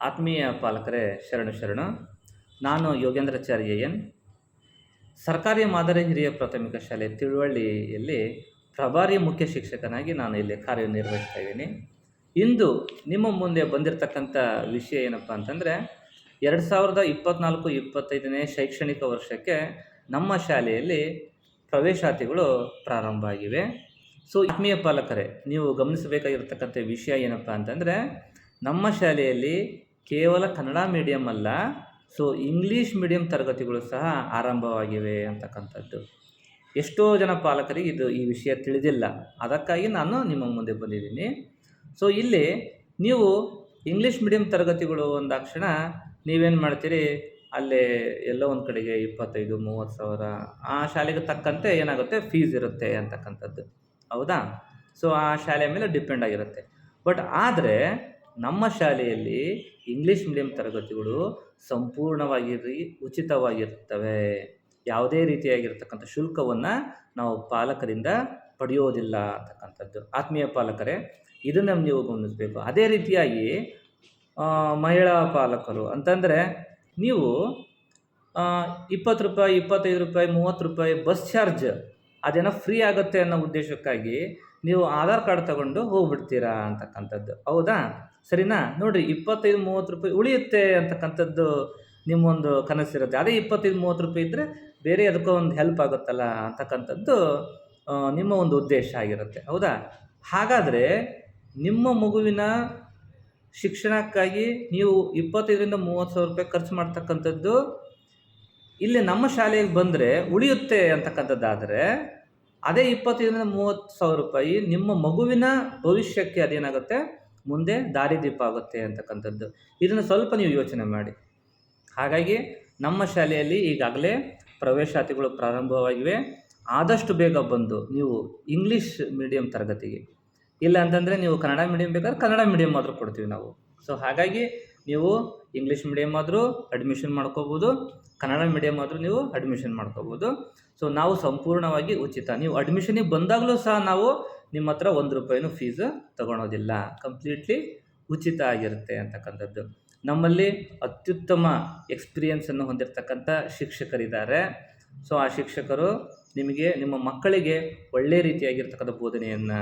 ಆತ್ಮೀಯ ಪಾಲಕರೇ, ಶರಣು ಶರಣು. ನಾನು ಯೋಗೇಂದ್ರಾಚಾರ್ಯ ಎನ್, ಸರ್ಕಾರಿ ಮಾದರಿ ಹಿರಿಯ ಪ್ರಾಥಮಿಕ ಶಾಲೆ ತಿಳುವಳ್ಳಿಯಲ್ಲಿ ಪ್ರಭಾರಿ ಮುಖ್ಯ ಶಿಕ್ಷಕನಾಗಿ ನಾನು ಇಲ್ಲಿ ಕಾರ್ಯನಿರ್ವಹಿಸ್ತಾ ಇದ್ದೀನಿ. ಇಂದು ನಿಮ್ಮ ಮುಂದೆ ಬಂದಿರತಕ್ಕಂಥ ವಿಷಯ ಏನಪ್ಪ ಅಂತಂದರೆ, 2024-25ನೇ ಶೈಕ್ಷಣಿಕ ವರ್ಷಕ್ಕೆ ನಮ್ಮ ಶಾಲೆಯಲ್ಲಿ ಪ್ರವೇಶಾತಿಗಳು ಪ್ರಾರಂಭ ಆಗಿವೆ. ಸೊ ಆತ್ಮೀಯ ಪಾಲಕರೇ, ನೀವು ಗಮನಿಸಬೇಕಾಗಿರ್ತಕ್ಕಂಥ ವಿಷಯ ಏನಪ್ಪ ಅಂತಂದರೆ, ನಮ್ಮ ಶಾಲೆಯಲ್ಲಿ ಕೇವಲ ಕನ್ನಡ ಮೀಡಿಯಮ್ ಅಲ್ಲ, ಸೊ ಇಂಗ್ಲೀಷ್ ಮೀಡಿಯಮ್ ತರಗತಿಗಳು ಸಹ ಆರಂಭವಾಗಿವೆ ಅಂತಕ್ಕಂಥದ್ದು. ಎಷ್ಟೋ ಜನ ಪಾಲಕರಿಗೆ ಈ ವಿಷಯ ತಿಳಿದಿಲ್ಲ. ಅದಕ್ಕಾಗಿ ನಾನು ನಿಮ್ಮ ಮುಂದೆ ಬಂದಿದ್ದೀನಿ. ಸೊ ಇಲ್ಲಿ ನೀವು ಇಂಗ್ಲೀಷ್ ಮೀಡಿಯಮ್ ತರಗತಿಗಳು ಅಂದಾಕ್ಷಣ ನೀವೇನು ಮಾಡ್ತೀರಿ, ಅಲ್ಲೇ ಎಲ್ಲೋ ಒಂದು ಕಡೆಗೆ 25-30 ಸಾವಿರ ಆ ಶಾಲೆಗೆ ತಕ್ಕಂತೆ ಏನಾಗುತ್ತೆ ಫೀಸ್ ಇರುತ್ತೆ ಅಂತಕ್ಕಂಥದ್ದು. ಹೌದಾ? ಸೊ ಆ ಶಾಲೆಯ ಮೇಲೆ ಡಿಪೆಂಡ್ ಆಗಿರುತ್ತೆ. ಬಟ್ ಆದರೆ ನಮ್ಮ ಶಾಲೆಯಲ್ಲಿ ಇಂಗ್ಲೀಷ್ ಮೀಡಿಯಮ್ ತರಗತಿಗಳು ಸಂಪೂರ್ಣವಾಗಿ ಉಚಿತವಾಗಿರ್ತವೆ. ಯಾವುದೇ ರೀತಿಯಾಗಿರ್ತಕ್ಕಂಥ ಶುಲ್ಕವನ್ನು ನಾವು ಪಾಲಕರಿಂದ ಪಡೆಯೋದಿಲ್ಲ ಅಂತಕ್ಕಂಥದ್ದು. ಆತ್ಮೀಯ ಪಾಲಕರೇ, ಇದನ್ನು ನೀವು ಗಮನಿಸಬೇಕು. ಅದೇ ರೀತಿಯಾಗಿ ಮಹಿಳಾ ಪಾಲಕರು ಅಂತಂದರೆ ನೀವು 20 ರೂಪಾಯಿ, 25 ರೂಪಾಯಿ, 30 ರೂಪಾಯಿ ಬಸ್ ಚಾರ್ಜ್ ಅದೇನೋ ಫ್ರೀ ಆಗುತ್ತೆ ಅನ್ನೋ ಉದ್ದೇಶಕ್ಕಾಗಿ ನೀವು ಆಧಾರ್ ಕಾರ್ಡ್ ತಗೊಂಡು ಹೋಗ್ಬಿಡ್ತೀರಾ ಅಂತಕ್ಕಂಥದ್ದು. ಹೌದಾ? ಸರಿನಾ? ನೋಡಿರಿ, 25-30 ರೂಪಾಯಿ ಉಳಿಯುತ್ತೆ ಅಂತಕ್ಕಂಥದ್ದು ನಿಮ್ಮೊಂದು ಕನಸಿರುತ್ತೆ. ಅದೇ 25-30 ರೂಪಾಯಿ ಇದ್ದರೆ ಬೇರೆ ಅದಕ್ಕೋ ಒಂದು ಹೆಲ್ಪ್ ಆಗುತ್ತಲ್ಲ ಅಂತಕ್ಕಂಥದ್ದು ನಿಮ್ಮ ಒಂದು ಉದ್ದೇಶ ಆಗಿರುತ್ತೆ. ಹೌದಾ? ಹಾಗಾದರೆ ನಿಮ್ಮ ಮಗುವಿನ ಶಿಕ್ಷಣಕ್ಕಾಗಿ ನೀವು 25-30 ಸಾವಿರ ರೂಪಾಯಿ ಖರ್ಚು ಮಾಡ್ತಕ್ಕಂಥದ್ದು ಇಲ್ಲಿ ನಮ್ಮ ಶಾಲೆಗೆ ಬಂದರೆ ಉಳಿಯುತ್ತೆ ಅಂತಕ್ಕಂಥದ್ದಾದರೆ, ಅದೇ 25-30 ಸಾವಿರ ರೂಪಾಯಿ ನಿಮ್ಮ ಮಗುವಿನ ಭವಿಷ್ಯಕ್ಕೆ ಅದೇನಾಗುತ್ತೆ, ಮುಂದೆ ದಾರಿದೀಪ ಆಗುತ್ತೆ ಅಂತಕ್ಕಂಥದ್ದು. ಇದನ್ನು ಸ್ವಲ್ಪ ನೀವು ಯೋಚನೆ ಮಾಡಿ. ಹಾಗಾಗಿ ನಮ್ಮ ಶಾಲೆಯಲ್ಲಿ ಈಗಾಗಲೇ ಪ್ರವೇಶಾತಿಗಳು ಪ್ರಾರಂಭವಾಗಿವೆ. ಆದಷ್ಟು ಬೇಗ ಬಂದು ನೀವು ಇಂಗ್ಲೀಷ್ ಮೀಡಿಯಮ್ ತರಗತಿಗೆ, ಇಲ್ಲ ಅಂತಂದರೆ ನೀವು ಕನ್ನಡ ಮೀಡಿಯಮ್ ಬೇಕಾದ್ರೆ ಕನ್ನಡ ಮೀಡಿಯಮ್ ಆದರೂ ಕೊಡ್ತೀವಿ ನಾವು. ಸೊ ಹಾಗಾಗಿ ನೀವು ಇಂಗ್ಲೀಷ್ ಮೀಡಿಯಮ್ ಆದರೂ ಅಡ್ಮಿಷನ್ ಮಾಡ್ಕೋಬೋದು, ಕನ್ನಡ ಮೀಡಿಯಮ್ ಆದರೂ ನೀವು ಅಡ್ಮಿಷನ್ ಮಾಡ್ಕೋಬೋದು. ಸೊ ನಾವು ಸಂಪೂರ್ಣವಾಗಿ ಉಚಿತ. ನೀವು ಅಡ್ಮಿಷನಿಗೆ ಬಂದಾಗಲೂ ಸಹ ನಾವು ನಿಮ್ಮ ಹತ್ರ 1 ರೂಪಾಯಿನೂ ಫೀಸ್ ತೊಗೊಳೋದಿಲ್ಲ. ಕಂಪ್ಲೀಟ್ಲಿ ಉಚಿತ ಆಗಿರುತ್ತೆ ಅಂತಕ್ಕಂಥದ್ದು. ನಮ್ಮಲ್ಲಿ ಅತ್ಯುತ್ತಮ ಎಕ್ಸ್ಪೀರಿಯನ್ಸನ್ನು ಹೊಂದಿರತಕ್ಕಂಥ ಶಿಕ್ಷಕರಿದ್ದಾರೆ. ಸೊ ಆ ಶಿಕ್ಷಕರು ನಿಮಗೆ, ನಿಮ್ಮ ಮಕ್ಕಳಿಗೆ ಒಳ್ಳೆಯ ರೀತಿಯಾಗಿರ್ತಕ್ಕಂಥ ಬೋಧನೆಯನ್ನು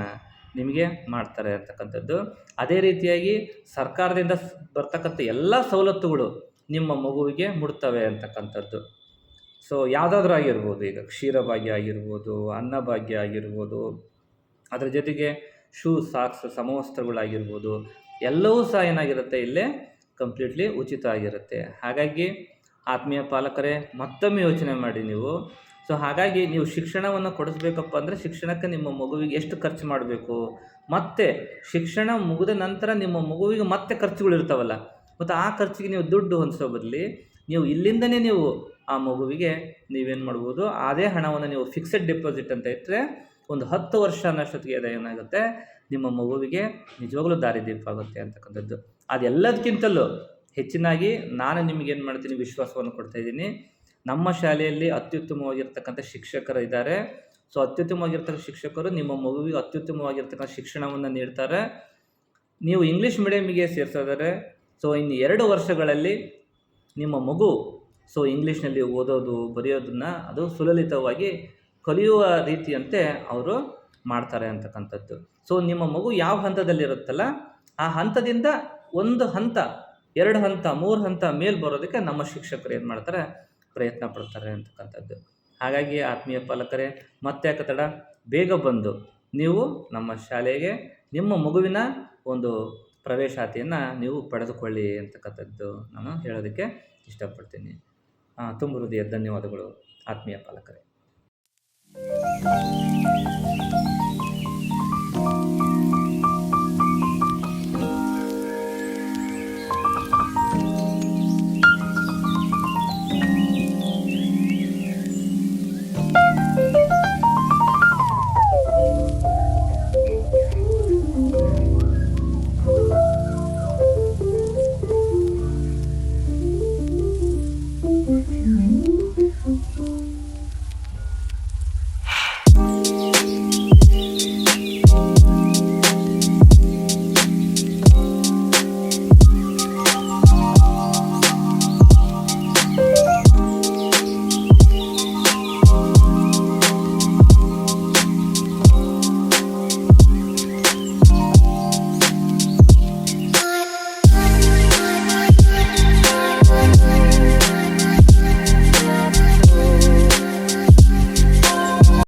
ನಿಮಗೆ ಮಾಡ್ತಾರೆ ಅಂತಕ್ಕಂಥದ್ದು. ಅದೇ ರೀತಿಯಾಗಿ ಸರ್ಕಾರದಿಂದ ಬರ್ತಕ್ಕಂಥ ಎಲ್ಲ ಸವಲತ್ತುಗಳು ನಿಮ್ಮ ಮಗುವಿಗೆ ಮುಡ್ತವೆ ಅಂತಕ್ಕಂಥದ್ದು. ಸೊ ಯಾವುದಾದ್ರೂ ಆಗಿರ್ಬೋದು, ಈಗ ಕ್ಷೀರಭಾಗ್ಯ ಆಗಿರ್ಬೋದು, ಅನ್ನಭಾಗ್ಯ ಆಗಿರ್ಬೋದು, ಅದರ ಜೊತೆಗೆ ಶೂ, ಸಾಕ್ಸ್, ಸಮವಸ್ತ್ರಗಳಾಗಿರ್ಬೋದು, ಎಲ್ಲವೂ ಸಹ ಏನಾಗಿರುತ್ತೆ, ಇಲ್ಲೇ ಕಂಪ್ಲೀಟ್ಲಿ ಉಚಿತ ಆಗಿರುತ್ತೆ. ಹಾಗಾಗಿ ಆತ್ಮೀಯ ಪಾಲಕರೇ, ಮತ್ತೊಮ್ಮೆ ಯೋಚನೆ ಮಾಡಿ ನೀವು. ಸೊ ಹಾಗಾಗಿ ನೀವು ಶಿಕ್ಷಣವನ್ನು ಕೊಡಿಸ್ಬೇಕಪ್ಪ ಅಂದರೆ ಶಿಕ್ಷಣಕ್ಕೆ ನಿಮ್ಮ ಮಗುವಿಗೆ ಎಷ್ಟು ಖರ್ಚು ಮಾಡಬೇಕು, ಮತ್ತು ಶಿಕ್ಷಣ ಮುಗಿದ ನಂತರ ನಿಮ್ಮ ಮಗುವಿಗೆ ಮತ್ತೆ ಖರ್ಚುಗಳಿರ್ತಾವಲ್ಲ, ಮತ್ತು ಆ ಖರ್ಚಿಗೆ ನೀವು ದುಡ್ಡು ಹೊಂದಿಸೋ ಬದಲಿ ನೀವು ಇಲ್ಲಿಂದನೇ ನೀವು ಆ ಮಗುವಿಗೆ ನೀವೇನು ಮಾಡ್ಬೋದು, ಅದೇ ಹಣವನ್ನು ನೀವು ಫಿಕ್ಸೆಡ್ ಡೆಪಾಸಿಟ್ ಅಂತ ಇಟ್ಟರೆ ಒಂದು 10 ವರ್ಷ ಅನ್ನೋಷ್ಟೊತ್ತಿಗೆ ಅದು ಏನಾಗುತ್ತೆ, ನಿಮ್ಮ ಮಗುವಿಗೆ ನಿಜವಾಗ್ಲೂ ದಾರಿದೀಪ ಆಗುತ್ತೆ ಅಂತಕ್ಕಂಥದ್ದು. ಅದೆಲ್ಲದಕ್ಕಿಂತಲೂ ಹೆಚ್ಚಿನಾಗಿ ನಾನು ನಿಮಗೇನು ಮಾಡ್ತೀನಿ, ವಿಶ್ವಾಸವನ್ನು ಕೊಡ್ತಾಯಿದ್ದೀನಿ. ನಮ್ಮ ಶಾಲೆಯಲ್ಲಿ ಅತ್ಯುತ್ತಮವಾಗಿರ್ತಕ್ಕಂಥ ಶಿಕ್ಷಕರು ಇದ್ದಾರೆ. ಸೊ ಅತ್ಯುತ್ತಮವಾಗಿರ್ತಕ್ಕಂಥ ಶಿಕ್ಷಕರು ನಿಮ್ಮ ಮಗುವಿಗೆ ಅತ್ಯುತ್ತಮವಾಗಿರ್ತಕ್ಕಂಥ ಶಿಕ್ಷಣವನ್ನು ನೀಡ್ತಾರೆ. ನೀವು ಇಂಗ್ಲೀಷ್ ಮೀಡಿಯಮಿಗೆ ಸೇರಿಸೋದಾದ್ರೆ, ಸೊ ಇನ್ನು 2 ವರ್ಷಗಳಲ್ಲಿ ನಿಮ್ಮ ಮಗು ಸೊ ಇಂಗ್ಲೀಷ್ನಲ್ಲಿ ಓದೋದು, ಬರೆಯೋದನ್ನು ಅದು ಸುಲಲಿತವಾಗಿ ಕಲಿಯುವ ರೀತಿಯಂತೆ ಅವರು ಮಾಡ್ತಾರೆ ಅಂತಕ್ಕಂಥದ್ದು. ಸೊ ನಿಮ್ಮ ಮಗು ಯಾವ ಹಂತದಲ್ಲಿರುತ್ತಲ್ಲ, ಆ ಹಂತದಿಂದ 1 ಹಂತ, 2 ಹಂತ, 3 ಹಂತ ಮೇಲೆ ಬರೋದಕ್ಕೆ ನಮ್ಮ ಶಿಕ್ಷಕರು ಏನು ಮಾಡ್ತಾರೆ, ಪ್ರಯತ್ನ ಪಡ್ತಾರೆ ಅಂತಕ್ಕಂಥದ್ದು. ಹಾಗಾಗಿ ಆತ್ಮೀಯ ಪಾಲಕರೇ, ಮತ್ತೆ ಯಾಕೆ ತಡ, ಬೇಗ ಬಂದು ನೀವು ನಮ್ಮ ಶಾಲೆಗೆ ನಿಮ್ಮ ಮಗುವಿನ ಒಂದು ಪ್ರವೇಶಾತಿಯನ್ನು ನೀವು ಪಡೆದುಕೊಳ್ಳಿ ಅಂತಕ್ಕಂಥದ್ದು ನಾನು ಹೇಳೋದಕ್ಕೆ ಇಷ್ಟಪಡ್ತೀನಿ. ತುಂಬ ಹೃದಯ ಧನ್ಯವಾದಗಳು ಆತ್ಮೀಯ ಪಾಲಕರೇ.